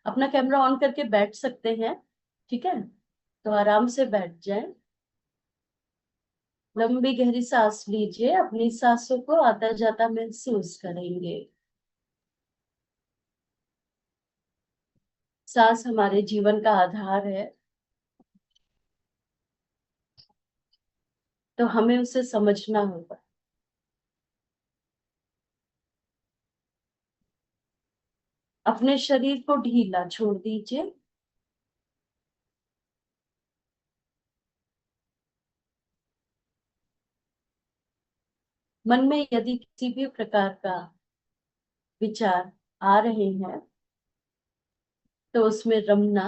अपना camera on करके बैठ सकते हैं। ठीक है, तो आराम से बैठ जाएं। लंबी गहरी सांस लीजिए, अपनी सांसों को आता जाता महसूस करेंगे। सांस हमारे जीवन का आधार है, तो हमें उसे समझना होगा। अपने शरीर को ढीला छोड़ दीजिए। मन में यदि किसी भी प्रकार का विचार आ रहे हैं तो उसमें रमना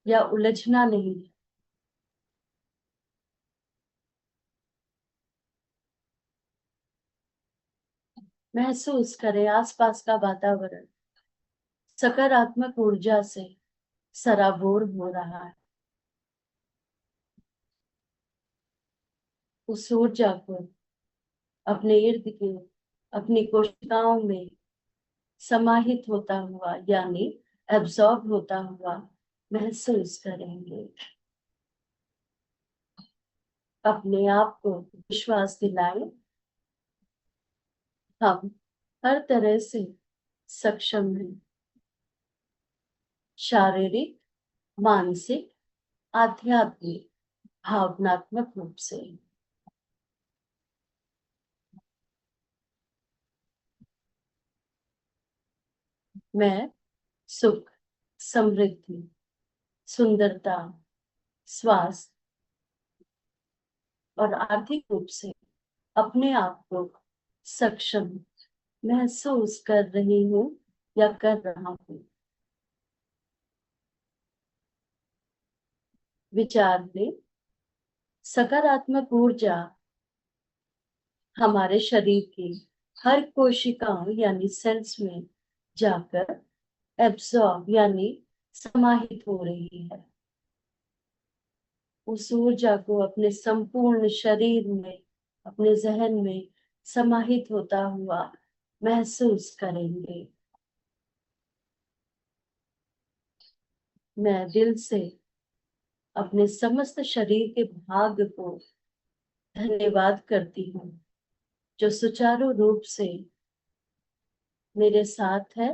या उलझना नहीं है। महसूस करें आसपास का वातावरण सकारात्मक ऊर्जा से सराबोर हो रहा है। उस ऊर्जा को अपने इर्द गिर्द, अपनी कोशिकाओं में समाहित होता हुआ यानी एब्जॉर्ब होता हुआ महसूस करेंगे। अपने आप को विश्वास दिलाएं, हम हर तरह से सक्षम हैं। शारीरिक, मानसिक, आध्यात्मिक, भावनात्मक रूप से। मैं सुख, समृद्धि, सुंदरता, स्वास्थ्य और आर्थिक रूप से अपने आप को सक्षम महसूस कर रही हूँ या कर रहा हूँ। विचार में सकारात्मक ऊर्जा हमारे शरीर की हर कोशिकाओं यानी सेल्स में जाकर एब्सॉर्ब यानी समाहित हो रही है। उस ऊर्जा को अपने संपूर्ण शरीर में, अपने जहन में समाहित होता हुआ महसूस करेंगे। मैं दिल से अपने समस्त शरीर के भाग को धन्यवाद करती हूँ जो सुचारू रूप से मेरे साथ है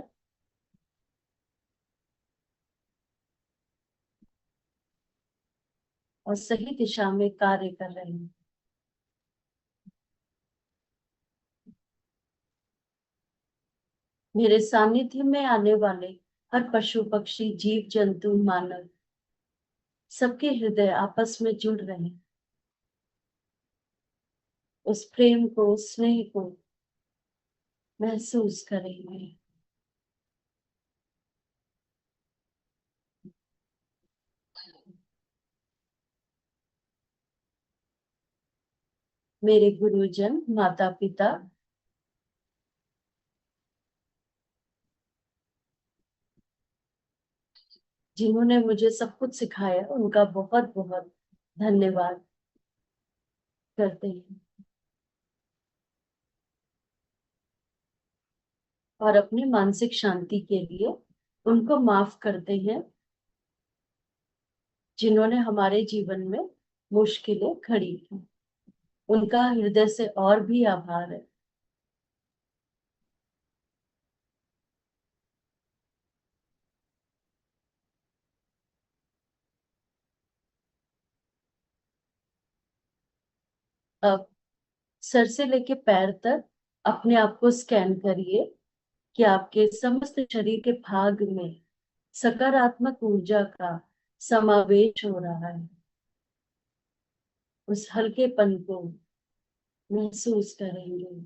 और सही दिशा में कार्य कर रहे हैं। मेरे सानिध्य में आने वाले हर पशु पक्षी जीव जंतु मानव सबके हृदय आपस में जुड़ रहे हैं। उस प्रेम को, स्नेह को महसूस करेंगे। मेरे गुरुजन, माता पिता, जिन्होंने मुझे सब कुछ सिखाया, उनका बहुत बहुत धन्यवाद करते हैं और अपनी मानसिक शांति के लिए उनको माफ करते हैं जिन्होंने हमारे जीवन में मुश्किलें खड़ी की। उनका हृदय से और भी आभार है। अब सर से लेके पैर तक अपने आप को स्कैन करिए कि आपके समस्त शरीर के भाग में सकारात्मक ऊर्जा का समावेश हो रहा है। उस हल्केपन को महसूस करेंगे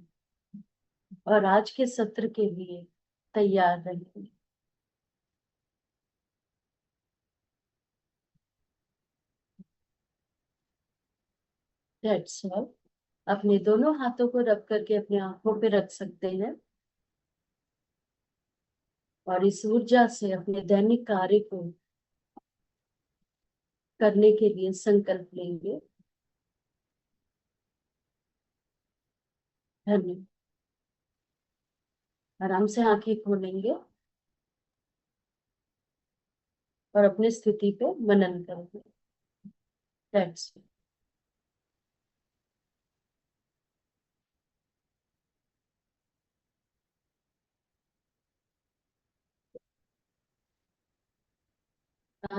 और आज के सत्र के लिए तैयार रहेंगे। That's all. अपने दोनों हाथों को रख करके अपने आंखों पे रख सकते हैं और इस ऊर्जा से अपने दैनिक कार्य को करने के लिए संकल्प लेंगे। धन्यवाद। आराम से आंखें खोलेंगे। और अपनी स्थिति पे मनन करेंगे। That's it.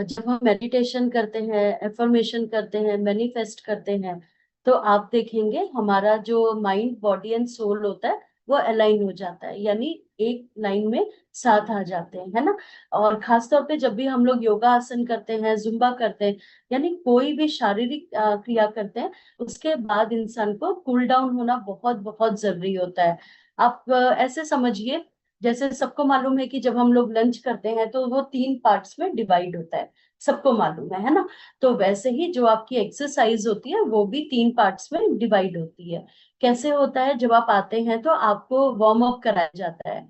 जब हम मेडिटेशन करते हैं, एफर्मेशन करते हैं, मैनिफेस्ट करते हैं, तो आप देखेंगे हमारा जो माइंड, बॉडी एंड सोल होता है वो अलाइन हो जाता है, यानी एक लाइन में साथ आ जाते हैं, है ना। और खास तौर पे जब भी हम लोग योगा आसन करते हैं, जुम्बा करते हैं, यानी कोई भी शारीरिक क्रिया करते हैं, उसके बाद इंसान को कूल डाउन होना बहुत बहुत जरूरी होता है। आप ऐसे समझिए, जैसे सबको मालूम है कि जब हम लोग लंच करते हैं तो वो 3 पार्ट्स में डिवाइड होता है, सबको मालूम है ना। तो वैसे ही जो आपकी एक्सरसाइज होती है वो भी 3 पार्ट्स में डिवाइड होती है। कैसे होता है, जब आप आते हैं तो आपको वार्म अप कराया जाता है,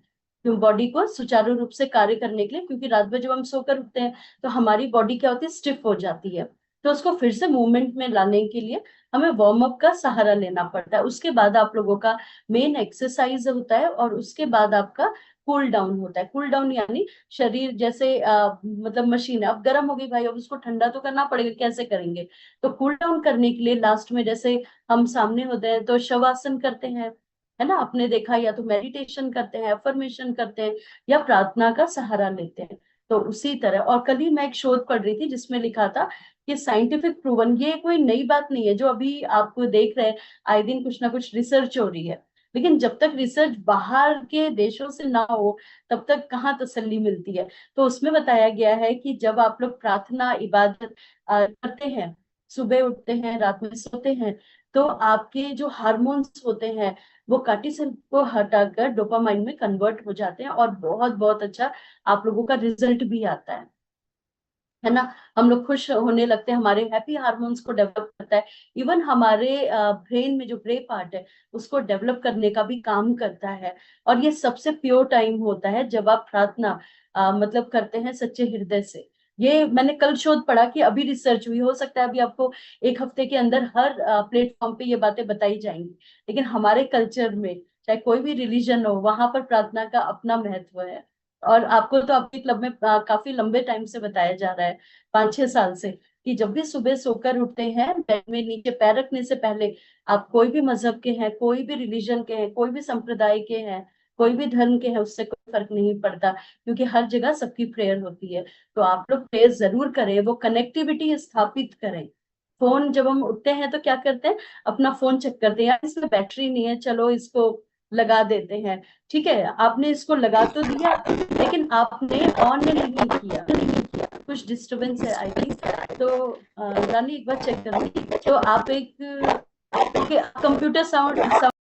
क्यों, बॉडी को सुचारू रूप से कार्य करने के लिए, क्योंकि रात भर जब हम सोकर उठते हैं तो हमारी बॉडी क्या होती है, स्टिफ हो जाती है। तो उसको फिर से मूवमेंट में लाने के लिए हमें वार्म अप का सहारा लेना पड़ता है। उसके बाद आप लोगों का मेन एक्सरसाइज होता है, और उसके बाद आपका कूल डाउन होता है। कूल डाउन यानी शरीर जैसे मतलब मशीन है, अब गर्म हो गई भाई, अब उसको ठंडा तो करना पड़ेगा, कैसे करेंगे। तो कूल डाउन करने के लिए लास्ट में जैसे हम सामने होते हैं तो शवासन करते हैं, है ना, आपने देखा, या तो मेडिटेशन करते हैं, अफर्मेशन करते हैं, या प्रार्थना का सहारा लेते हैं। तो उसी तरह, और कल ही मैं एक शोध पढ़ रही थी जिसमें लिखा था कि साइंटिफिक प्रूवन, ये कोई नई बात नहीं है जो अभी आप देख रहे हैं, आए दिन कुछ ना कुछ रिसर्च हो रही है, लेकिन जब तक रिसर्च बाहर के देशों से ना हो तब तक कहाँ तसल्ली मिलती है। तो उसमें बताया गया है कि जब आप लोग प्रार्थना, इबादत करते हैं, सुबह उठते हैं, रात में सोते हैं, तो आपके जो हार्मोन्स होते हैं वो कार्टिसोल को हटाकर डोपामाइन में कन्वर्ट हो जाते हैं, और बहुत बहुत अच्छा आप लोगों का रिजल्ट भी आता है ना। हम लोग खुश होने लगते हैं, हमारे हैप्पी हार्मोन्स को डेवलप करता है। इवन हमारे ब्रेन में जो ग्रे पार्ट है उसको डेवलप करने का भी काम करता है। और ये सबसे प्योर टाइम होता है जब आप प्रार्थना मतलब करते हैं सच्चे हृदय से। ये मैंने कल शोध पढ़ा कि अभी रिसर्च हुई, हो सकता है अभी आपको 1 हफ्ते के अंदर हर प्लेटफॉर्म पे ये बातें बताई जाएंगी, लेकिन हमारे कल्चर में चाहे कोई भी रिलीजन हो, वहां पर प्रार्थना का अपना महत्व है। और आपको तो आपके क्लब में काफी लंबे टाइम से बताया जा रहा है, 5-6 साल से, कि जब भी सुबह सोकर उठते हैं, बेड में नीचे पैर रखने से पहले, आप कोई भी मजहब के हैं, कोई भी रिलीजन के हैं, कोई भी संप्रदाय के हैं, कोई भी धर्म के हैं, उससे कोई फर्क नहीं पड़ता, क्योंकि हर जगह सबकी प्रेयर होती है। तो आप लोग प्रेयर जरूर करें, वो कनेक्टिविटी स्थापित करें। फोन, जब हम उठते हैं तो क्या करते हैं, अपना फोन चेक करते हैं, यार इसमें बैटरी नहीं है, चलो इसको लगा देते हैं। ठीक है, आपने इसको लगा तो दिया, लेकिन आपने ऑन नहीं किया, कुछ डिस्टरबेंस है आई थिंक। तो रानी एक बार चेक करो, तो आप एक कंप्यूटर साउंड